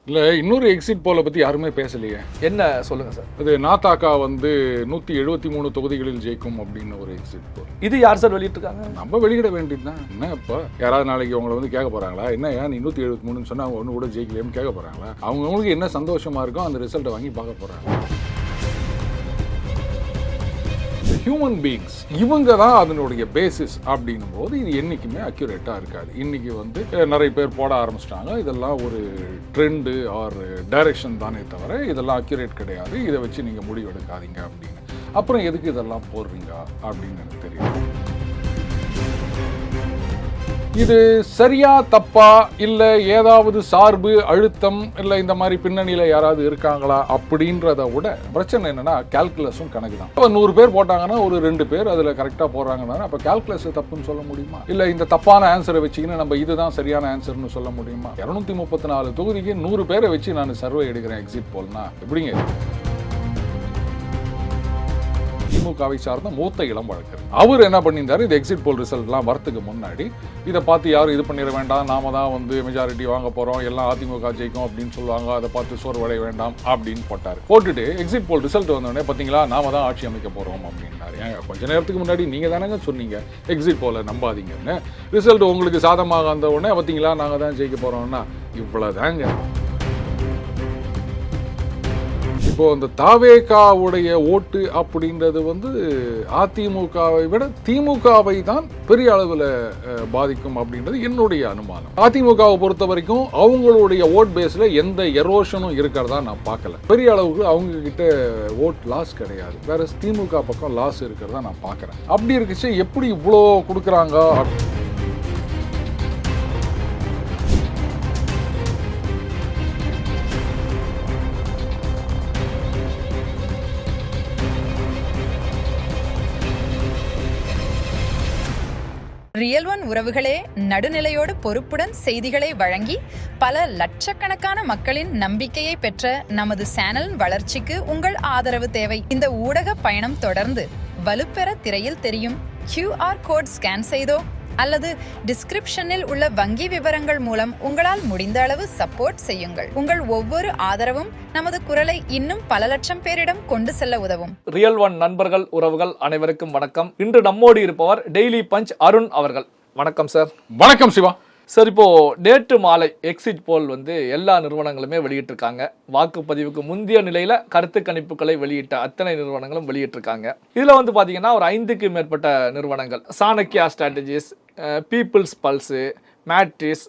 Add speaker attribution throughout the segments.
Speaker 1: இல்லை, இன்னொரு எக்ஸிட் போலை பற்றி யாருமே பேசலையே.
Speaker 2: என்ன சொல்லுங்க சார்?
Speaker 1: அது நாத்தாக்கா வந்து 173 தொகுதிகளில் ஜெயிக்கும் அப்படின்னு ஒரு எக்ஸிட் போல்.
Speaker 2: இது யார் சார் வெளியிட்டிருக்காங்க?
Speaker 1: நம்ம வெளியிட வேண்டியது தான். என்ன இப்போ யாராவது நாளைக்கு அவங்களை வந்து கேட்க போகிறாங்களா, என்ன ஏன் நீ 173 சொன்னால் அவங்க ஒன்று கூட ஜெயிக்கலையும் கேட்க போகிறாங்களா? அவங்களுக்கு என்ன சந்தோஷமாக இருக்கோ அந்த ரிசல்ட்டை வாங்கி பார்க்க போகிறாங்க. ஹியூமன் பீயிங்ஸ் இவங்க தான் அதனுடைய பேசிஸ் அப்படின்னும் போது இது என்றைக்குமே அக்யூரேட்டாக இருக்காது. இன்றைக்கி வந்து நிறைய பேர் போட ஆரம்பிச்சிட்டாங்க. இதெல்லாம் ஒரு ட்ரெண்டு ஆர் டைரக்ஷன் தானே தவிர இதெல்லாம் அக்யூரேட் கிடையாது. இதை வச்சு நீங்கள் முடிவு எடுக்காதீங்க அப்படின்னு. அப்புறம் எதுக்கு இதெல்லாம் போடுறீங்க அப்படின்னு எனக்கு தெரியும். இது சரியா தப்பா, இல்லை ஏதாவது சார்பு அழுத்தம், இல்லை இந்த மாதிரி பின்னணியில் யாராவது இருக்காங்களா அப்படின்றத விட பிரச்சனை என்னன்னா கால்குலஸும் கணக்கு தான். இப்போ 100 பேர் போட்டாங்கன்னா ஒரு 2 பேர் அதில் கரெக்டாக போடுறாங்கன்னா அப்போ கால்குலஸ் தப்புன்னு சொல்ல முடியுமா? இல்லை இந்த தப்பான ஆன்சரை வச்சுக்கின்னு நம்ம இதுதான் சரியான ஆன்சர்னு சொல்ல முடியுமா? 234 தொகுதிக்கு 100 பேரை வச்சு நான் சர்வே எடுக்கிறேன் எக்ஸிட் போல்னா எப்படிங்க? திமுகவை சார்ந்த மூத்த இளம் வழக்கறிஞர் அவர் என்ன பண்ணியிருந்தாரு, இது எக்ஸிட் போல் ரிசல்ட்லாம் வரத்துக்கு முன்னாடி இதை பார்த்து யாரும் இது பண்ணிட வேண்டாம், நாம தான் வந்து மெஜாரிட்டி வாங்க போறோம், எல்லாம் அதிமுக ஜெயிக்கும் அப்படின்னு சொல்லுவாங்க, அதை பார்த்து சோர்வடைய வேண்டாம் அப்படின்னு போட்டார். போட்டுட்டு எக்ஸிட் போல் ரிசல்ட் வந்தோடனே பார்த்தீங்களா நாம தான் ஆட்சி அமைக்க போறோம் அப்படின்னாரு. கொஞ்ச நேரத்துக்கு முன்னாடி நீங்க தானங்க சொன்னீங்க எக்ஸிட் போல நம்பாதீங்கன்னு. ரிசல்ட் உங்களுக்கு சாதமாக வந்த உடனே பார்த்தீங்களா நாங்க தான் ஜெயிக்க போறோம்னா இவ்வளவுதாங்க. இப்போ இந்த தாவேகாவுடைய ஓட்டு அப்படின்றது வந்து அதிமுகவை விட திமுகவை தான் பெரிய அளவில் பாதிக்கும் அப்படின்றது என்னுடைய அனுமானம். அதிமுகவை பொறுத்த வரைக்கும் அவங்களுடைய ஓட் பேஸ்ல எந்த எரோஷனும் இருக்கிறதா நான் பார்க்கல. பெரிய அளவுக்கு அவங்க கிட்ட ஓட் லாஸ் கிடையாது. வேற திமுக பக்கம் லாஸ் இருக்கிறதா நான் பார்க்கறேன். அப்படி இருக்குச்சு எப்படி இவ்வளோ கொடுக்குறாங்க?
Speaker 3: ரியல் ஒன் உறவுகளே, நடுநிலையோடு பொறுப்புடன் செய்திகளை வழங்கி பல லட்சக்கணக்கான மக்களின் நம்பிக்கையை பெற்ற நமது சேனலின் வளர்ச்சிக்கு உங்கள் ஆதரவு தேவை. இந்த ஊடக பயணம் தொடர்ந்து வலுப்பெற திரையில் தெரியும் QR கோட் ஸ்கேன் செய்தோ அல்லது டிஸ்கிரிப்ஷனில் உள்ள வங்கி விவரங்கள் மூலம் உங்களால் முடிந்த அளவு சப்போர்ட் செய்யுங்கள். உங்கள் ஒவ்வொரு ஆதரவும் நமது குரலை இன்னும் பல லட்சம் பேரிடம் கொண்டு செல்ல உதவும்.
Speaker 2: ரியல் ஒன் நண்பர்கள் உறவுகள் அனைவருக்கும் வணக்கம். இன்று நம்மோடு இருப்பவர் டெய்லி பஞ்ச் அருண் அவர்கள். வணக்கம் சார்.
Speaker 1: வணக்கம் சிவா.
Speaker 2: சார், இப்போ நேற்று மாலை எக்ஸிட் போல் வந்து எல்லா நிறுவனங்களுமே வெளியிட்டிருக்காங்க. வாக்குப்பதிவுக்கு முந்தைய நிலையில கருத்து கணிப்புகளை வெளியிட்ட அத்தனை நிறுவனங்களும் வெளியிட்டிருக்காங்க. இதுல வந்து பாத்தீங்கன்னா ஒரு 5க்கு மேற்பட்ட நிறுவனங்கள், Chanakya strategies, people's pulse, Matrize,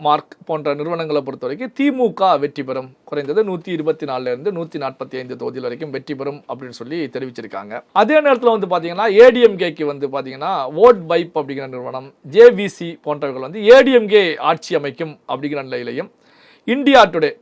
Speaker 2: Marq போன்ற நிறுவனங்களை பொறுத்த வரைக்கும் திமுக வெற்றி பெறும், குறைந்தது 124 145 தொகுதியில் வரைக்கும் வெற்றி பெறும் அப்படின்னு சொல்லி தெரிவிச்சிருக்காங்க. அதே நேரத்தில் வந்து பாத்தீங்கன்னா ஏடிஎம்கேக்கு வந்து பாத்தீங்கன்னா ஓட் பைப் அப்படிங்கிற நிறுவனம், ஜேவிசி போன்றவர்கள் வந்து ஏடிஎம்கே ஆட்சி அமைக்கும் அப்படிங்கிற நிலையிலையும், India today,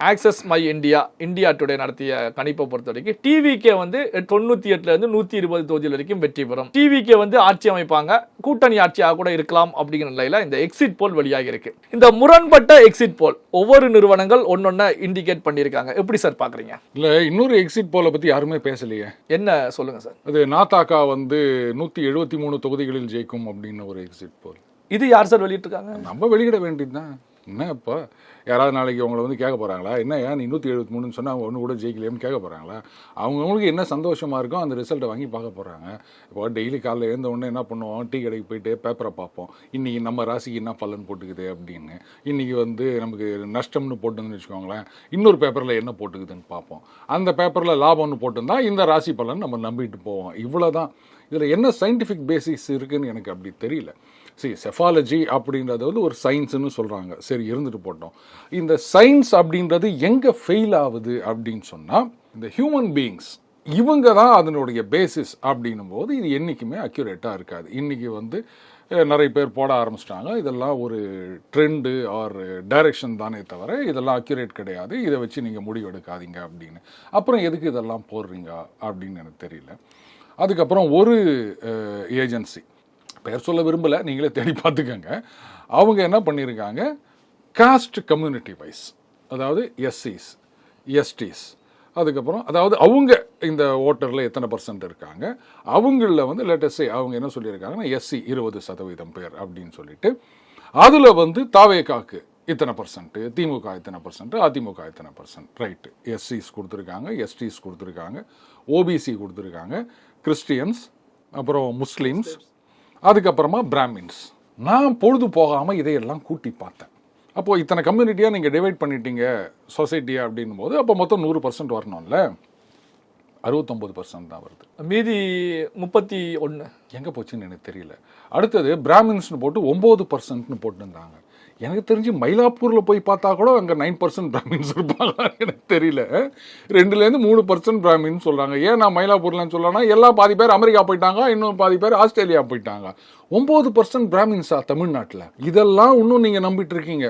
Speaker 2: access my India today நடத்திய கணிப்பை பொறுத்த வரைக்கும் டிவிகே வந்து 98 120 தொகுதியில் வரைக்கும் வெற்றி பெறும், டிவிகே வந்து ஆட்சி அமைப்பாங்க, கூட்டணி ஆட்சியாக கூட இருக்கலாம் அப்படிங்கிற நிலையில இந்த எக்ஸிட் போல் வெளியாகி இருக்கு. இந்த முரண்பட்ட எக்ஸிட் போல் ஒவ்வொரு நிறுவனங்கள் ஒன்னொன்னு இண்டிகேட் பண்ணியிருக்காங்க. எப்படி சார் பாக்குறீங்க?
Speaker 1: இல்லை, இன்னொரு எக்ஸிட் போலை பற்றி யாருமே பேசலையே.
Speaker 2: என்ன சொல்லுங்க சார்?
Speaker 1: அது நாத்தாக்கா வந்து 173 தொகுதிகளில் ஜெயிக்கும் அப்படின்னு ஒரு எக்ஸிட் போல்.
Speaker 2: இது யார் சார் வெளியிட்டிருக்காங்க? நம்ம
Speaker 1: வெளியிட வேண்டியது தான். என்ன இப்போ யாராவது நாளைக்கு அவங்கள வந்து கேட்க போகிறாங்களா, என்ன ஏன் 173 சொன்னால் அவங்க ஒன்று கூட ஜெயிக்கலையும் கேட்க போகிறாங்களா? அவங்களுக்கு என்ன சந்தோஷமாக இருக்கோ அந்த ரிசல்ட்டை வாங்கி பார்க்க போகிறாங்க. இப்போ டெய்லி காலையில் எழுந்த உடனே என்ன பண்ணுவோம், டீ கடைக்கு போயிட்டு பேப்பரை பார்ப்போம், இன்றைக்கி நம்ம ராசிக்கு என்ன பலன் போட்டுக்குது அப்படின்னு. இன்றைக்கி வந்து நமக்கு நஷ்டம்னு போட்டுன்னு வச்சுக்கோங்களேன், இன்னொரு பேப்பரில் என்ன போட்டுக்குதுன்னு பார்ப்போம். அந்த பேப்பரில் லாபம்னு போட்டுருந்தா இந்த ராசி பலன் நம்ம நம்பிட்டு போவோம். இவ்வளோ தான். இதில் என்ன சயின்டிஃபிக் பேசிக்ஸ் இருக்குதுன்னு எனக்கு அப்படி தெரியல. சரி, செஃபாலஜி அப்படின்றது வந்து ஒரு சயின்ஸுன்னு சொல்கிறாங்க. சரி, இருந்துட்டு போட்டோம். இந்த சயின்ஸ் அப்படின்றது எங்கே ஃபெயில் ஆகுது அப்படின்னு சொன்னால், இந்த ஹியூமன் பீயிங்ஸ் இவங்க தான் அதனுடைய பேசிஸ் அப்படின்னும் போது இது என்றைக்குமே அக்யூரேட்டாக இருக்காது. இன்றைக்கி வந்து நிறைய பேர் போட ஆரம்பிச்சிட்டாங்க. இதெல்லாம் ஒரு ட்ரெண்டு ஆர் டைரக்ஷன் தானே தவிர இதெல்லாம் அக்யூரேட் கிடையாது. இதை வச்சு நீங்கள் முடிவு எடுக்காதீங்க அப்படின்னு. அப்புறம் எதுக்கு இதெல்லாம் போடுறீங்க அப்படின்னு எனக்கு தெரியல. அதுக்கப்புறம் ஒரு ஏஜென்சி, பேர் சொல்ல விரும்பலை, நீங்களே தேடி பார்த்துக்கோங்க, அவங்க என்ன பண்ணியிருக்காங்க, காஸ்ட் கம்யூனிட்டி வைஸ், அதாவது எஸ்சிஸ், எஸ்டிஸ், அதுக்கப்புறம் அதாவது அவங்க இந்த ஓட்டரில் எத்தனை % இருக்காங்க, அவங்களில் வந்து லேட்டஸ்டே அவங்க என்ன சொல்லியிருக்காங்கன்னா எஸ்சி 20% பேர் அப்படின்னு சொல்லிட்டு, அதில் வந்து தாவேகாக்கு இத்தனை பர்சன்ட், திமுக இத்தனை பர்சன்ட், அதிமுக இத்தனை பர்சன்ட், ரைட்டு. எஸ்சிஸ் கொடுத்துருக்காங்க, எஸ்டிஸ் கொடுத்துருக்காங்க, ஓபிசி கொடுத்துருக்காங்க, கிறிஸ்டியன்ஸ், அப்புறம் முஸ்லீம்ஸ், அதுக்கப்புறமா பிராமின்ஸ். நான் பொழுது போகாமல் இதையெல்லாம் கூட்டி பார்த்தேன். அப்போது இத்தனை கம்யூனிட்டியாக நீங்கள் டிவைட் பண்ணிட்டீங்க சொசைட்டியாக அப்படின்னும் போது அப்போ மொத்தம் 100% வரணும்ல. 69% தான் வருது.
Speaker 2: மீதி 31
Speaker 1: எங்கே போச்சுன்னு எனக்கு தெரியல. அடுத்தது பிராமின்ஸ்னு போட்டு 9%ன்னு போட்டுருந்தாங்க. எனக்கு தெரிஞ்சு மயிலாப்பூரில் போய் பார்த்தா கூட அங்கே 9% பிராமின்ஸ் இருப்பாங்க. எனக்கு தெரியல. 2-3% பிராமின்னு சொல்கிறாங்க. ஏன் நான் மயிலாப்பூர்லன்னு சொல்லலாம்னா எல்லாம் பாதி பேர் அமெரிக்கா போயிட்டாங்க, இன்னும் பாதி பேர் ஆஸ்திரேலியா போயிட்டாங்க. 9% பிராமின்ஸா தமிழ்நாட்டில்? இதெல்லாம் இன்னும் நீங்கள் நம்பிட்டு இருக்கீங்க.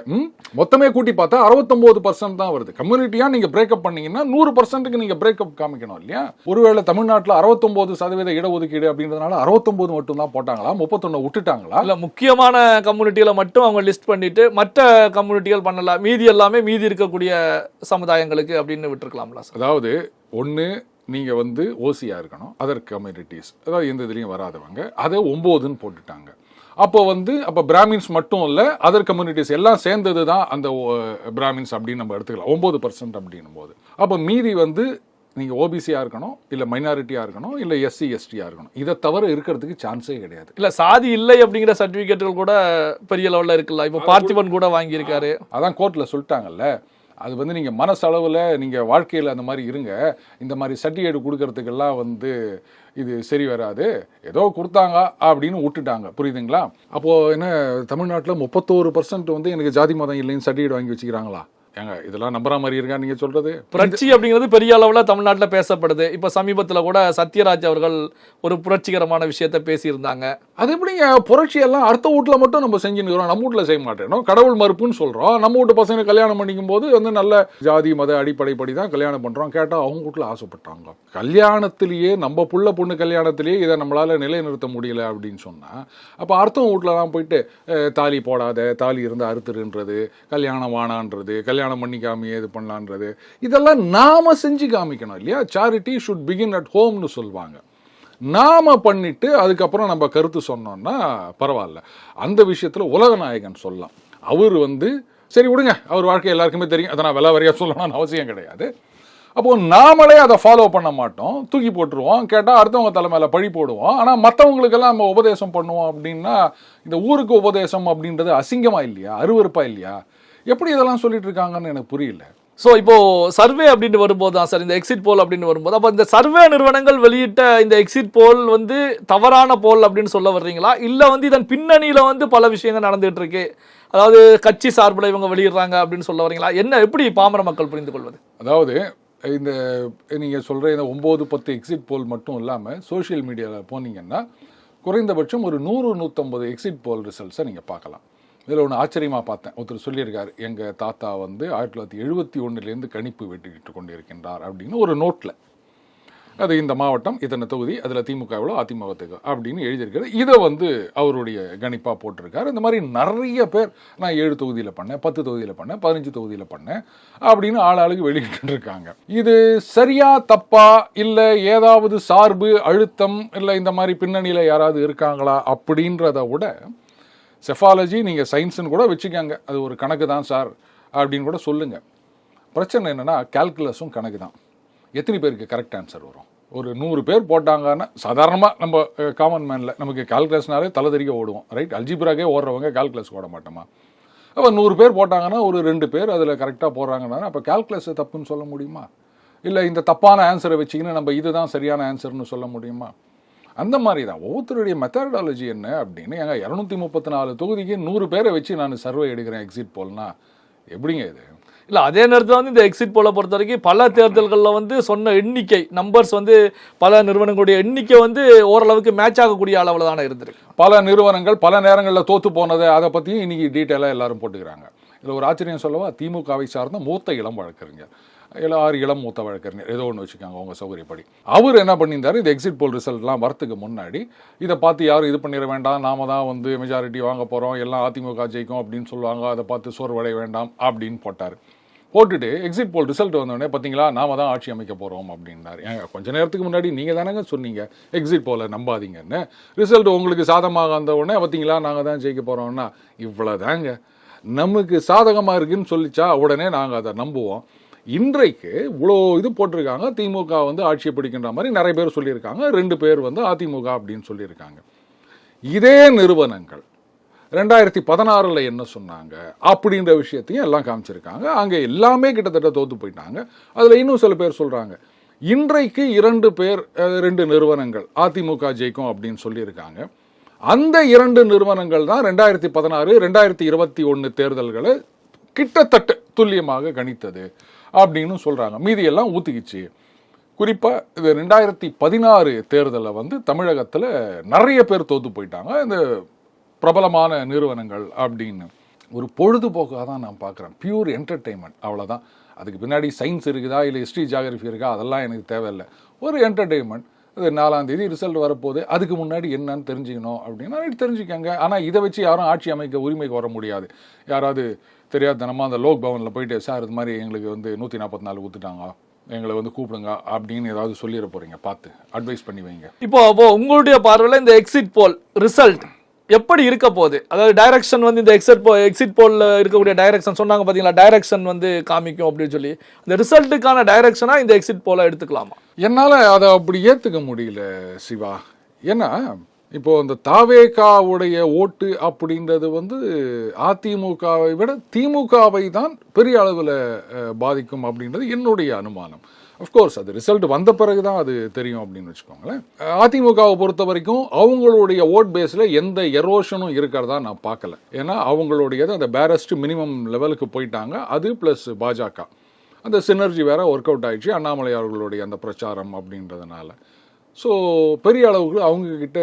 Speaker 1: மொத்தமே கூட்டி பார்த்தா 69% தான் வருது. கம்யூனிட்டியாக நீங்கள் பிரேக்கப் பண்ணீங்கன்னா 100%க்கு நீங்கள் பிரேக்கப் காமிக்கணும் இல்லையா? ஒருவேளை தமிழ்நாட்டில் 69% இடஒதுக்கீடு அப்படின்றதுனால 69 மட்டும் தான் போட்டாங்களா, 31 விட்டுட்டாங்களா?
Speaker 2: இல்லை, முக்கியமான கம்யூனிட்டிகளை மட்டும் அவங்க லிஸ்ட் பண்ணிட்டு மற்ற கம்யூனிட்டிகள் பண்ணலாம், மீதி எல்லாமே மீதி இருக்கக்கூடிய சமுதாயங்களுக்கு அப்படின்னு விட்டுருக்கலாம்ல சார்?
Speaker 1: அதாவது ஒன்று, நீங்கள் வந்து ஓசியாக இருக்கணும், அதர் கம்யூனிட்டிஸ், அதாவது எந்த இதுலேயும் வராதவங்க, அதை 9ன்னு போட்டுட்டாங்க. அப்போ பிராமின்ஸ் மட்டும் இல்லை, அதர் கம்யூனிட்டிஸ் எல்லாம் சேர்ந்தது தான் அந்த பிராமின்ஸ் அப்படின்னு நம்ம எடுத்துக்கலாம் 9% அப்படின்னும் போது. அப்போ மீதி வந்து நீங்கள் ஓபிசியாக இருக்கணும், இல்லை மைனாரிட்டியாக இருக்கணும், இல்லை எஸ்சி எஸ்டியாக இருக்கணும். இதை தவிர இருக்கிறதுக்கு சான்ஸே கிடையாது.
Speaker 2: இல்லை, சாதி இல்லை அப்படிங்கிற சர்டிஃபிகேட்டுகள் கூட பெரிய லெவலில் இருக்குல்ல. இப்போ பார்த்திபன் கூட வாங்கியிருக்காரு.
Speaker 1: அதான் கோர்ட்டில் சொல்லிட்டாங்கல்ல. அது வந்து நீங்கள் மனசளவில் நீங்கள் வாழ்க்கையில் அந்த மாதிரி இருங்க, இந்த மாதிரி சர்டிஃபிகேட் கொடுக்கறதுக்கெல்லாம் வந்து இது சரி வராது, ஏதோ கொடுத்தாங்க அப்படின்னு விட்டுட்டாங்க. புரியுதுங்களா? அப்போது என்ன தமிழ்நாட்டில் 31% வந்து எனக்கு ஜாதி மதம் இல்லைன்னு சர்டிஃபிகேட் வாங்கி வச்சுக்கிறாங்களா? ஏங்க இதெல்லாம் நம்புற மாதிரி இருக்கா நீங்கள் சொல்கிறது?
Speaker 2: புரட்சி அப்படிங்கிறது பெரிய அளவில் தமிழ்நாட்டில் பேசப்படுது. இப்போ சமீபத்தில் கூட சத்யராஜ் அவர்கள் ஒரு புரட்சிகரமான விஷயத்த பேசியிருந்தாங்க.
Speaker 1: அது எப்படிங்க புரட்சியெல்லாம் அடுத்த வீட்டில் மட்டும் நம்ம செஞ்சுன்னு நம்ம வீட்டில் செய்ய மாட்டேனோ? கடவுள் மறுப்புன்னு சொல்கிறோம். நம்ம வீட்டு பசங்க கல்யாணம் பண்ணிக்கும் போது வந்து நல்ல ஜாதி மத அடிப்படைப்படி தான் கல்யாணம் பண்ணுறோம். கேட்டால் அவங்க வீட்டில் ஆசைப்பட்டாங்க. கல்யாணத்திலேயே நம்ம புள்ள பொண்ணு கல்யாணத்திலேயே இதை நம்மளால் நிலைநிறுத்த முடியல அப்படின்னு சொன்னால் அப்போ அடுத்த வீட்டிலலாம் போயிட்டு தாலி போடாத, தாலி இருந்து அறுத்துருன்றது, கல்யாணம் வானான்றது, கல்யாணம் பண்ணிக்காமையே இது பண்ணலான்றது, இதெல்லாம் நாம செஞ்சு காமிக்கணும் இல்லையா? சாரிட்டி ஷுட் பிகின் அட் ஹோம்னு சொல்லுவாங்க. நாம பண்ணிட்டு அதுக்கப்புறம் நம்ம கருத்து சொன்னோம்னா பரவாயில்ல. அந்த விஷயத்தில் உலகநாயகன் சொல்லலாம். அவர் வந்து சரி விடுங்க, அவர் வாழ்க்கை எல்லாருக்குமே தெரியும், அதை நான் விலாவரியாக சொல்லணும்னு அவசியம் கிடையாது. அப்போது நாமளே அதை ஃபாலோ பண்ண மாட்டோம், தூக்கி போட்டுருவோம். கேட்டால் அடுத்தவங்க தலைமையில் பழி போடுவோம். ஆனால் மற்றவங்களுக்கெல்லாம் நம்ம உபதேசம் பண்ணுவோம் அப்படின்னா இந்த ஊருக்கு உபதேசம் அப்படின்றது அசிங்கமா இல்லையா, அருவருப்பா இல்லையா? எப்படி இதெல்லாம் சொல்லிட்டு இருக்காங்கன்னு எனக்கு புரியல.
Speaker 2: ஸோ இப்போ சர்வே அப்படின்னு வரும்போது தான் சார், இந்த எக்ஸிட் போல் அப்படின்னு வரும்போது, அப்போ இந்த சர்வே நிறுவனங்கள் வெளியிட்ட இந்த எக்ஸிட் போல் வந்து தவறான போல் அப்படின்னு சொல்ல வர்றீங்களா? இல்லை வந்து இதன் பின்னணியில் வந்து பல விஷயங்கள் நடந்துகிட்டு இருக்கு, அதாவது கட்சி சார்பில் இவங்க வெளியிடுறாங்க அப்படின்னு சொல்ல வர்றீங்களா? என்ன, எப்படி பாமர மக்கள் புரிந்து கொள்வது?
Speaker 1: அதாவது இந்த நீங்கள் சொல்கிற இந்த 9-10 எக்ஸிட் போல் மட்டும் இல்லாமல் சோஷியல் மீடியாவில் போனீங்கன்னா குறைந்தபட்சம் ஒரு 100-150 எக்ஸிட் போல் ரிசல்ட்ஸை நீங்கள் பார்க்கலாம். இதில் ஒன்று ஆச்சரியமாக பார்த்தேன். ஒருத்தர் சொல்லியிருக்காரு, எங்கள் தாத்தா வந்து 1971 கணிப்பு வெட்டிக்கிட்டு கொண்டு இருக்கின்றார் அப்படின்னு ஒரு நோட்டில். அது இந்த மாவட்டம் இத்தனை தொகுதி, அதில் திமுக எவ்வளோ, அதிமுகத்துக்கு அப்படின்னு எழுதியிருக்காரு. இதை வந்து அவருடைய கணிப்பாக போட்டிருக்காரு. இந்த மாதிரி நிறைய பேர் நான் 7 தொகுதியில் பண்ணேன், 10 தொகுதியில் பண்ணேன், 15 தொகுதியில் பண்ணேன் அப்படின்னு ஆளாளுக்கு வெளியிட்டு இருக்காங்க. இது சரியா தப்பா, இல்லை ஏதாவது சார்பு அழுத்தம், இல்லை இந்த மாதிரி பின்னணியில் யாராவது இருக்காங்களா அப்படின்றத விட செஃபாலஜி நீங்கள் சயின்ஸுன்னு கூட வச்சுக்காங்க, அது ஒரு கணக்கு தான் சார் அப்படின்னு கூட சொல்லுங்கள். பிரச்சனை என்னென்னா கால்குலஸும் கணக்கு தான். எத்தனை பேருக்கு கரெக்ட் ஆன்சர் வரும்? ஒரு 100 பேர் போட்டாங்கன்னா சாதாரணமாக நம்ம காமன் மேனில் நமக்கு கால்குலஸ்னாலே தலை தெரிய ஓடுவோம், ரைட்? அல்ஜிப்ராக்கே ஓடுறவங்க கால்குலஸ் ஓட மாட்டோமா? அப்போ 100 பேர் போட்டாங்கன்னா ஒரு 2 பேர் அதில் கரெக்டாக போடுறாங்கன்னா அப்போ கால்குலஸ் தப்புன்னு சொல்ல முடியுமா? இல்லை இந்த தப்பான ஆன்சரை வச்சிங்கன்னா நம்ம இதுதான் சரியான ஆன்சர்னு சொல்ல முடியுமா? அந்த மாதிரி தான் ஒவ்வொருத்தருடைய மெத்தடாலஜி என்ன அப்படின்னு. எங்க 234 தொகுதிக்கு 100 பேரை வச்சு நான் சர்வே எடுக்கிறேன் எக்ஸிட் போல்னா எப்படிங்க இது?
Speaker 2: இல்லை, அதே நேரத்தில் வந்து இந்த எக்ஸிட் போலை பொறுத்த வரைக்கும் பல தேர்தல்களில் வந்து சொன்ன எண்ணிக்கை நம்பர்ஸ் வந்து பல நிறுவனங்களுடைய எண்ணிக்கை வந்து ஓரளவுக்கு மேட்ச் ஆகக்கூடிய அளவில் தானே இருந்திருக்கு.
Speaker 1: பல நிறுவனங்கள் பல நேரங்களில் தோற்று போனதை அதை பற்றியும் இன்னைக்கு டீட்டெயிலாக எல்லாரும் போட்டுக்கிறாங்க. இதில் ஒரு ஆச்சரியம் சொல்லவா, திமுகவை சார்ந்த மூத்த இளம் வழக்கறிஞர், 6 இளம் மூத்த வழக்கறிஞர் ஏதோ ஒன்று வச்சுக்காங்க அவங்க சௌகரியப்படி, அவர் என்ன பண்ணியிருந்தாரு, இந்த எக்ஸிட் போல் ரிசல்ட்லாம் வரத்துக்கு முன்னாடி இதை பார்த்து யாரும் இது பண்ணிட வேண்டாம், நாம தான் வந்து மெஜாரிட்டி வாங்க போகிறோம், எல்லாம் அதிமுக ஜெயிக்கும் அப்படின்னு சொல்லுவாங்க, அதை பார்த்து சோர்வடைய வேண்டாம் அப்படின்னு போட்டார். போட்டுட்டு எக்ஸிட் போல் ரிசல்ட் வந்தோடனே பார்த்தீங்களா நாம தான் ஆட்சி அமைக்க போகிறோம் அப்படின்னாரு. ஏங்க கொஞ்ச நேரத்துக்கு முன்னாடி நீங்கள் தானேங்க சொன்னீங்க எக்ஸிட் போல நம்பாதீங்கன்னு. ரிசல்ட் உங்களுக்கு சாதமாக வந்த உடனே பார்த்தீங்களா நாங்கள் தான் ஜெயிக்க போகிறோம்னா இவ்வளோதாங்க. நமக்கு சாதகமாக இருக்குன்னு சொல்லிச்சா உடனே நாங்கள் அதை நம்புவோம். இன்றைக்கு இவ்வளோ இது போட்டிருக்காங்க, திமுக வந்து ஆட்சியை பிடிக்கின்ற மாதிரி நிறைய பேர் சொல்லியிருக்காங்க, 2 பேர் வந்து அதிமுக அப்படின்னு சொல்லியிருக்காங்க. இதே நிறுவனங்கள் 2016 என்ன சொன்னாங்க அப்படின்ற விஷயத்தையும் எல்லாம் காமிச்சிருக்காங்க. அங்கே எல்லாமே கிட்டத்தட்ட தோத்து போயிட்டாங்க. அதில் இன்னும் சில பேர் சொல்கிறாங்க இன்றைக்கு 2 பேர் 2 நிறுவனங்கள் அதிமுக ஜெயிக்கும் அப்படின்னு சொல்லியிருக்காங்க. அந்த 2 நிறுவனங்கள் தான் 2016 2021 தேர்தல்களை கிட்டத்தட்ட துல்லியமாக கணித்தது அப்படின்னு சொல்கிறாங்க. மீதி எல்லாம் ஊத்திக்கிச்சு. குறிப்பாக இது 2016 தேர்தலில் வந்து தமிழகத்தில் நிறைய பேர் தோத்து போயிட்டாங்க இந்த பிரபலமான நிறுவனங்கள் அப்படின்னு. ஒரு பொழுதுபோக்காக தான் நான் பார்க்குறேன், பியூர் என்டர்டெயின்மெண்ட், அவ்வளோதான். அதுக்கு பின்னாடி சயின்ஸ் இருக்குதா இல்லை ஹிஸ்ட்ரி ஜியாகிரஃபி இருக்கா அதெல்லாம் எனக்கு தேவையில்லை. ஒரு என்டர்டெயின்மெண்ட். இது 4ஆம் தேதி ரிசல்ட் வரப்போகுது, அதுக்கு முன்னாடி என்னன்னு தெரிஞ்சுக்கணும் அப்படின்னா தெரிஞ்சுக்கங்க. ஆனால் இதை வச்சு யாரும் ஆட்சி அமைக்க உரிமைக்கு வர முடியாது. யாராவது தெரியாத தினமாக அந்த லோக் பவனில் போயிட்டு சார் இது மாதிரி எங்களுக்கு வந்து 144 ஊற்றுட்டாங்க, எங்களை வந்து கூப்பிடுங்க அப்படின்னு ஏதாவது சொல்லிட போறீங்க, பார்த்து அட்வைஸ் பண்ணி வைங்க.
Speaker 2: இப்போ உங்களுடைய பார்வையில் இந்த எக்ஸிட் போல் ரிசல்ட் எப்படி இருக்க போகுது? அதாவது டைரக்ஷன் வந்து இந்த எக்ஸிட் போல்ல இருக்கக்கூடிய டைரக்ஷன் சொன்னாங்க பார்த்தீங்களா, டைரக்ஷன் வந்து காமிக்கும் அப்படின்னு சொல்லி, இந்த ரிசல்ட்டுக்கான டைரக்ஷனா இந்த எக்ஸிட் போல எடுத்துக்கலாமா?
Speaker 1: என்னால் அதை அப்படி ஏற்றுக்க முடியல சிவா. ஏன்னா இப்போ இந்த தாவேகாவுடைய ஓட்டு அப்படின்றது வந்து அதிமுகவை விட திமுகவை தான் பெரிய அளவில் பாதிக்கும் அப்படின்றது என்னுடைய அனுமானம். அஃப்கோர்ஸ் அது ரிசல்ட் வந்த பிறகு தான் அது தெரியும் அப்படின்னு வச்சுக்கோங்களேன். அதிமுகவை பொறுத்த வரைக்கும் அவங்களுடைய ஓட் பேஸில் எந்த எரோஷனும் இருக்கிறதா நான் பார்க்கல. ஏன்னா அவங்களுடையது அந்த பேரஸ்ட் மினிமம் லெவலுக்கு போயிட்டாங்க. அது ப்ளஸ் பாஜக அந்த சினர்ஜி வேற ஒர்க் அவுட் ஆயிடுச்சு அண்ணாமலை அவர்களுடைய அந்த பிரச்சாரம் அப்படின்றதுனால. ஸோ பெரிய அளவுக்கு அவங்கக்கிட்ட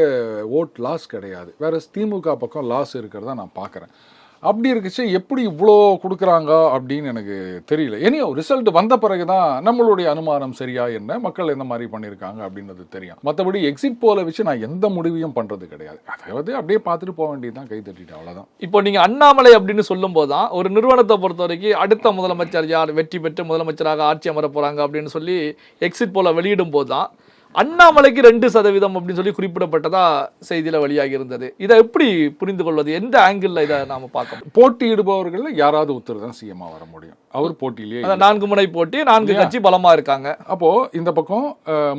Speaker 1: ஓட் லாஸ் கிடையாது. வேற திமுக பக்கம் லாஸ் இருக்கிறதா நான் பார்க்குறேன். அப்படி இருக்குச்சு எப்படி இவ்வளோ கொடுக்குறாங்க அப்படின்னு எனக்கு தெரியல. இனியோ ரிசல்ட் வந்த பிறகு தான் நம்மளுடைய அனுமானம் சரியா என்ன, மக்கள் எந்த மாதிரி பண்ணியிருக்காங்க அப்படின்றது தெரியும். மற்றபடி எக்ஸிட் போல வச்சு நான் எந்த முடிவையும் பண்ணுறது கிடையாது. அதாவது அப்படியே பார்த்துட்டு போக வேண்டியது தான், கை தட்டிட்டு அவ்வளோதான்.
Speaker 2: இப்போ நீங்கள் அண்ணாமலை அப்படின்னு சொல்லும் போது தான் ஒரு நிறுவனத்தை பொறுத்த வரைக்கும் அடுத்த முதலமைச்சர் யார் வெற்றி பெற்று முதலமைச்சராக ஆட்சி அமர போகிறாங்க அப்படின்னு சொல்லி எக்ஸிட் போல வெளியிடும் போது தான் அண்ணாமலைக்கு 2% அப்படின்னு சொல்லி குறிப்பிடப்பட்டதா செய்தியில வெளியாகி இருந்தது. இதை எப்படி புரிந்து கொள்வது? எந்த ஆங்கிள் இதை நாம பார்க்கணும்?
Speaker 1: போட்டியிடுபவர்கள் யாராவது ஒருத்தர் தான் சிஎம்மா வர முடியும். அவர் போட்டியிலேயே
Speaker 2: 4 முனை போட்டி, 4 கட்சி பலமா இருக்காங்க.
Speaker 1: அப்போ இந்த பக்கம்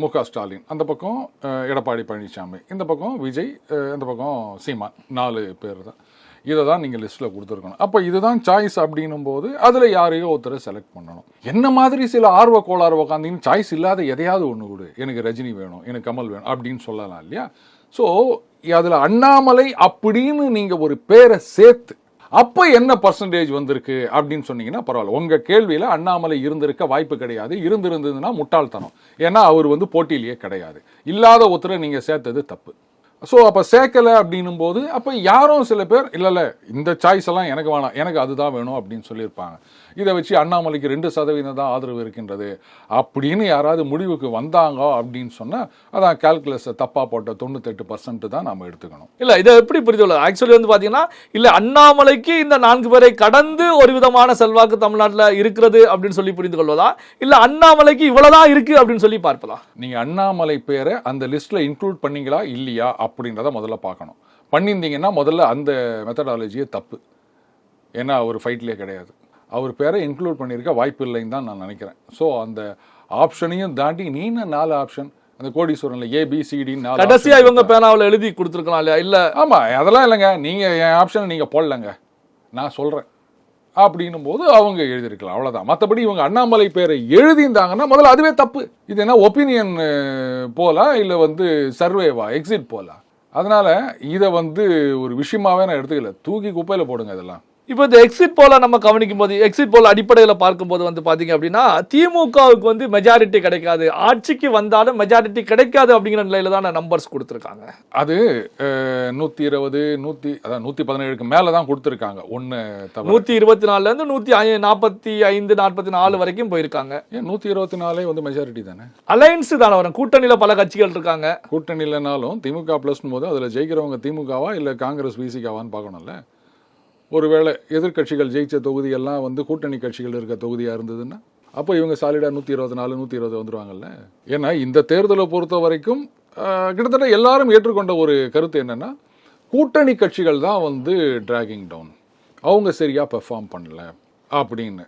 Speaker 1: மு.க. ஸ்டாலின், அந்த பக்கம் எடப்பாடி பழனிசாமி, இந்த பக்கம் விஜய், இந்த பக்கம் சீமான், 4 பேர் தான். இதை தான் நீங்கள் லிஸ்ட்டில் கொடுத்துருக்கணும். அப்போ இதுதான் சாய்ஸ் அப்படின்னும் போது அதில் யாரையோ ஒருத்தரை செலக்ட் பண்ணணும். என்ன மாதிரி சில ஆர்வ கோளாறு உட்காந்தின்னு சாய்ஸ் இல்லாத எதையாவது ஒன்று கொடு, எனக்கு ரஜினி வேணும், எனக்கு கமல் வேணும் அப்படின்னு சொல்லலாம் இல்லையா? ஸோ அதில் அண்ணாமலை அப்படின்னு நீங்கள் ஒரு பேரை சேர்த்து அப்போ என்ன பர்சன்டேஜ் வந்திருக்கு அப்படின்னு சொன்னீங்கன்னா பரவாயில்ல. உங்கள் கேள்வியில் அண்ணாமலை இருந்திருக்க வாய்ப்பு கிடையாது. இருந்திருந்ததுன்னா முட்டாள்தனம். ஏன்னா அவர் வந்து போட்டியிலேயே கிடையாது. இல்லாத ஒருத்தரை நீங்கள் சேர்த்தது தப்பு. ஸோ அப்போ சேர்க்கலை அப்படின்னும் போது அப்போ யாரும் சில பேர் இல்லை இந்த சாய்ஸ் எல்லாம் எனக்கு வேணாம், எனக்கு அதுதான் வேணும் அப்படின்னு சொல்லியிருப்பாங்க. இதை வச்சு அண்ணாமலைக்கு 2% தான் ஆதரவு இருக்கின்றது அப்படின்னு யாராவது முடிவுக்கு வந்தாங்க அப்படின்னு சொன்னால் அதான் கால்குலஸை தப்பாக போட்ட 98% தான் நம்ம எடுத்துக்கணும்.
Speaker 2: இல்லை இதை எப்படி புரிந்து கொள்ள? ஆக்சுவலி வந்து பார்த்தீங்கன்னா இல்லை அண்ணாமலைக்கு இந்த 4 பேரை கடந்து ஒரு விதமான செல்வாக்கு தமிழ்நாட்டில் இருக்கிறது அப்படின்னு சொல்லி புரிந்து கொள்வதா, இல்லை அண்ணாமலைக்கு இவ்வளோதான் இருக்கு அப்படின்னு சொல்லி பார்ப்பதா?
Speaker 1: நீங்கள் அண்ணாமலை பேரை அந்த லிஸ்ட்டில் இன்க்ளூட் பண்ணீங்களா இல்லையா அப்படின்றத முதல்ல பார்க்கணும். பண்ணியிருந்தீங்கன்னா முதல்ல அந்த மெத்தடாலஜியே தப்பு. ஏன்னா அவர் ஃபைட்லேயே கிடையாது. அவர் பேரை இன்க்ளூட் பண்ணியிருக்க வாய்ப்பு இல்லைன்னு தான் நான் நினைக்கிறேன். ஸோ அந்த ஆப்ஷனையும் தாண்டி நீன 4 ஆப்ஷன் அந்த கோடீஸ்வரன்ல ABCDன்னு 4
Speaker 2: கடைசியா இவங்க பேனாவில் எழுதி கொடுத்துருக்கலாம் இல்லையா? இல்லை
Speaker 1: ஆமாம் அதெல்லாம் இல்லைங்க, நீங்கள் என் ஆப்ஷனை நீங்கள் போடலங்க, நான் சொல்கிறேன் அப்படின்னும் போது அவங்க எழுதியிருக்கலாம், அவ்வளோதான். மற்றபடி இவங்க அண்ணாமலை பேரை எழுதியிருந்தாங்கன்னா முதல்ல அதுவே தப்பு. இது என்ன ஒப்பீனியன் போல இல்லை வந்து சர்வேவா, எக்ஸிட் போல? அதனால இதை வந்து ஒரு விஷயமாவே நான் எடுத்துக்கல, தூக்கி குப்பையில் போடுங்க இதெல்லாம்.
Speaker 2: இப்போ இந்த எக்ஸிட் போல நம்ம கவனிக்கும் போது, எக்ஸிட் போல் அடிப்படையில் பார்க்கும்போது வந்து பார்த்தீங்க அப்படின்னா திமுகவுக்கு வந்து மெஜாரிட்டி கிடைக்காது, ஆட்சிக்கு வந்தாலும் மெஜாரிட்டி கிடைக்காது அப்படிங்கிற நிலையில தான் நம்பர்ஸ் கொடுத்துருக்காங்க.
Speaker 1: அது 120 117க்கு மேலே தான் கொடுத்துருக்காங்க.
Speaker 2: 124லேருந்து 145 44 வரைக்கும் போயிருக்காங்க.
Speaker 1: 124 வந்து மெஜாரிட்டி தானே,
Speaker 2: அலைன்ஸ் தானே வரும். கூட்டணியில் பல கட்சிகள் இருக்காங்க.
Speaker 1: கூட்டணியிலனாலும் திமுக ப்ளஸ் போது அதில் ஜெயிக்கிறவங்க திமுகவா இல்லை காங்கிரஸ் விசிகாவான்னு பார்க்கணும்ல. ஒருவேளை எதிர்கட்சிகள் ஜெயிச்ச தொகுதியெல்லாம் வந்து கூட்டணி கட்சிகள் இருக்க தொகுதியாக இருந்ததுன்னா அப்போ இவங்க சாலிடாக 124 120 வந்துடுவாங்கல்ல. ஏன்னா இந்த தேர்தலை பொறுத்த வரைக்கும் கிட்டத்தட்ட எல்லாரும் ஏற்றுக்கொண்ட ஒரு கருத்து என்னன்னா கூட்டணி கட்சிகள் தான் வந்து டிராகிங் டவுன். அவங்க சரியாக பெர்ஃபார்ம் பண்ணல அப்படின்னு.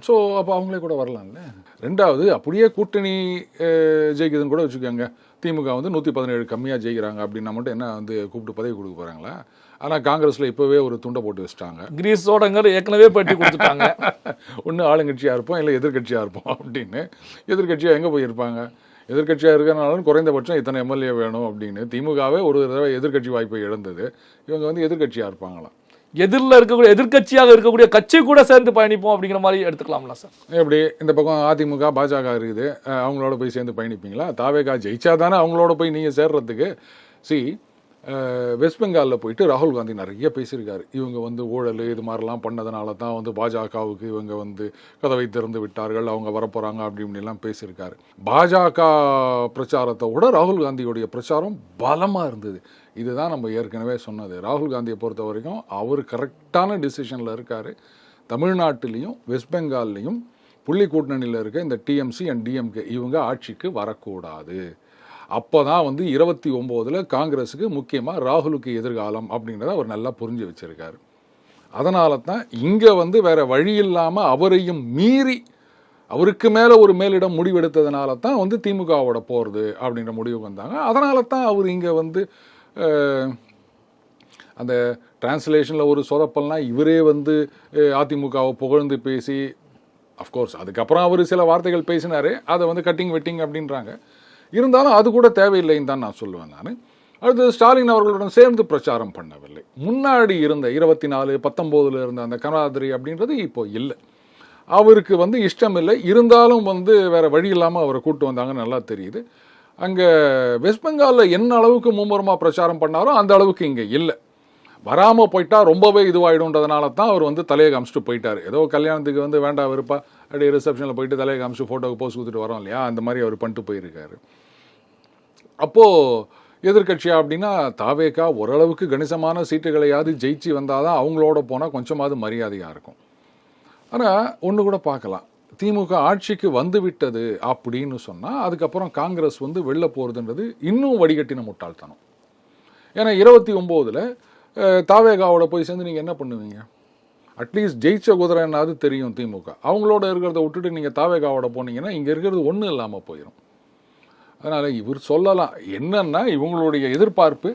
Speaker 1: ஸோ அப்போ அவங்களே கூட வரலாம்ல. ரெண்டாவது, அப்படியே கூட்டணி ஜெயிக்குதுன்னு கூட வச்சுக்கோங்க, திமுக வந்து 117 கம்மியாக ஜெயிக்கிறாங்க அப்படின்னா மட்டும் என்ன வந்து கூப்பிட்டு பதவி கொடுக்க போகிறாங்களா? ஆனால் காங்கிரஸில் இப்போவே ஒரு துண்டை போட்டு வச்சுட்டாங்க.
Speaker 2: கிரீஸோடங்க ஏற்கனவே பேட்டி கொடுத்துட்டாங்க.
Speaker 1: ஒன்று ஆளுங்கட்சியாக இருப்போம், இல்லை எதிர்கட்சியாக இருப்போம் அப்படின்னு. எதிர்கட்சியாக எங்கே போயிருப்பாங்க? எதிர்கட்சியாக இருக்கிறனாலும் குறைந்தபட்சம் இத்தனை எம்எல்ஏ வேணும் அப்படின்னு. திமுகவே ஒரு தடவை எதிர்கட்சி வாய்ப்பை இழந்தது, இவங்க வந்து எதிர்கட்சியாக இருப்பாங்களாம்.
Speaker 2: எதிரில் இருக்கக்கூடிய எதிர்கட்சியாக இருக்கக்கூடிய கட்சி கூட சேர்ந்து பயணிப்போம் அப்படிங்கிற மாதிரி எடுத்துக்கலாம்ல சார்?
Speaker 1: எப்படி இந்த பக்கம் அதிமுக பாஜக இருக்குது, அவங்களோட போய் சேர்ந்து பயணிப்பீங்களா? தாவேகா ஜெயிச்சா தானே அவங்களோட போய் நீங்கள் சேர்றதுக்கு. வெஸ்ட் பெங்காலில் போயிட்டு ராகுல் காந்தி நிறைய பேசியிருக்காரு. இவங்க வந்து ஊழல் இது மாதிரிலாம் பண்ணதுனால தான் வந்து பாஜகவுக்கு இவங்க வந்து கதவை திறந்து விட்டார்கள், அவங்க வரப்போகிறாங்க அப்படி இப்படிலாம் பேசியிருக்காரு. பாஜக பிரச்சாரத்தை விட ராகுல் காந்தியுடைய பிரச்சாரம் பலமாக இருந்தது. இதுதான் நம்ம ஏற்கனவே சொன்னது. ராகுல் காந்தியை பொறுத்த வரைக்கும் அவர் கரெக்டான டிசிஷனில் இருக்கார். தமிழ்நாட்டிலையும் வெஸ்ட் பெங்கால்லையும் புள்ளி கூட்டணியில் இருக்க இந்த டிஎம்சி அண்ட் டிஎம்கே இவங்க ஆட்சிக்கு வரக்கூடாது. அப்போ தான் வந்து 29 காங்கிரஸுக்கு முக்கியமாக ராகுலுக்கு எதிர்காலம் அப்படின்றத அவர் நல்லா புரிஞ்சு வச்சிருக்காரு. அதனால தான் இங்கே வந்து வேற வழி இல்லாமல் அவரையும் மீறி அவருக்கு மேலே ஒரு மேலிடம் முடிவெடுத்ததுனால தான் வந்து திமுகவோட போகிறது அப்படின்ற முடிவுக்கு வந்தாங்க. அதனால தான் அவர் இங்கே வந்து அந்த டிரான்ஸ்லேஷனில் ஒரு சொதப்பல்னால் இவரே வந்து அதிமுகவை புகழ்ந்து பேசி, அஃப்கோர்ஸ் அதுக்கப்புறம் அவர் சில வார்த்தைகள் பேசினார், அதை வந்து கட்டிங் வெட்டிங் அப்படின்றாங்க. இருந்தாலும் அது கூட தேவையில்லைன்னு தான் நான் சொல்லுவேன். நான் அடுத்து ஸ்டாலின் அவர்களுடன் சேர்ந்து பிரச்சாரம் பண்ணவில்லை. முன்னாடி இருந்த 24, 19 இருந்த அந்த கமலாதிரி அப்படின்றது இப்போ இல்லை. அவருக்கு வந்து இஷ்டம் இல்லை. இருந்தாலும் வந்து வேற வழி இல்லாமல் அவரை கூப்பிட்டு வந்தாங்கன்னு நல்லா தெரியுது. அங்கே வெஸ்ட் பெங்காலில் என்ன அளவுக்கு மும்முரமாக பிரச்சாரம் பண்ணாரோ அந்த அளவுக்கு இங்கே இல்லை. வராமல் போயிட்டா ரொம்பவே இதுவாகிடும்ன்றதுனால தான் அவர் வந்து தலையை காமிச்சிட்டு போயிட்டார். ஏதோ கல்யாணத்துக்கு வந்து வேண்டாம் வெறுப்பா அப்படியே ரிசப்ஷனில் போயிட்டு தலையை காமிச்சு ஃபோட்டோக்கு போஸ்ட் கொடுத்துட்டு வரோம் இல்லையா, அந்த மாதிரி அவர் பண்ணிட்டு போயிருக்காரு. அப்போது எதிர்கட்சியா அப்படின்னா தாவேகா ஓரளவுக்கு கணிசமான சீட்டுகளையாவது ஜெயிச்சு வந்தால் தான் அவங்களோட போனால் கொஞ்சமாவது மரியாதையாக இருக்கும். ஆனால் ஒன்று கூட பார்க்கலாம், திமுக ஆட்சிக்கு வந்து விட்டது அப்படின்னு சொன்னால் அதுக்கப்புறம் காங்கிரஸ் வந்து வெளில போகிறதுன்றது இன்னும் வடிகட்டின முட்டாள்தனம். ஏன்னா 29 தாவேகாவோட போய் சேர்ந்து நீங்கள் என்ன பண்ணுவீங்க? அட்லீஸ்ட் ஜெயிச்ச குதிரைன்னாவது தெரியும் திமுக. அவங்களோட இருக்கிறத விட்டுட்டு நீங்கள் தாவேகாவோட போனீங்கன்னா இங்கே இருக்கிறது ஒன்றும் இல்லாமல் போயிடும். அதனால் இவர் சொல்லலாம் என்னன்னா, இவங்களுடைய எதிர்பார்ப்பு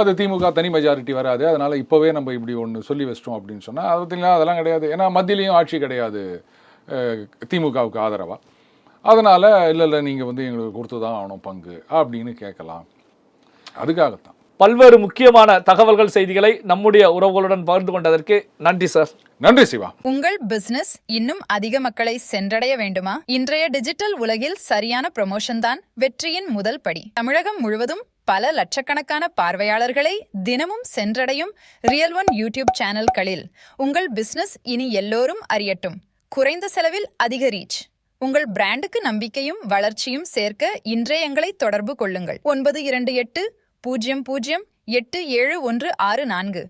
Speaker 1: அது திமுக தனி மெஜாரிட்டி வராது, அதனால் இப்போவே நம்ம இப்படி ஒன்று சொல்லி வச்சிட்டோம் அப்படின்னு சொன்னால் அதை பார்த்தீங்களா, அதெல்லாம் கிடையாது. ஏன்னா மத்தியிலையும் ஆட்சி கிடையாது திமுகவுக்கு ஆதரவாக. அதனால் இல்லை நீங்கள் வந்து எங்களுக்கு கொடுத்து தான் ஆகணும் பங்கு அப்படின்னு கேட்கலாம். அதுக்காகத்தான்.
Speaker 2: பல்வேறு முக்கியமான தகவல்கள், செய்திகளை நம்முடைய உறவுகளுடன் பகிர்ந்து கொண்டதற்கு நன்றி சார்.
Speaker 1: நன்றி சிவா.
Speaker 3: உங்கள் பிசினஸ் இன்னும் அதிக மக்களை சென்றடைய வேண்டுமா? இன்றைய டிஜிட்டல் உலகில் சரியான ப்ரமோஷன் தான் வெற்றியின் முதல் படி. தமிழகம் முழுவதும் பல லட்சக்கணக்கான பார்வையாளர்களை தினமும் சென்றடையும் ரியல் ஒன் யூடியூப் சேனல்களில் உங்கள் பிசினஸ் இனி எல்லோரும் அறியட்டும். குறைந்த செலவில் அதிக ரீச். உங்கள் பிராண்டுக்கு நம்பிக்கையும் வளர்ச்சியும் சேர்க்க இன்றே எங்களை தொடர்பு கொள்ளுங்கள். 928 00 8714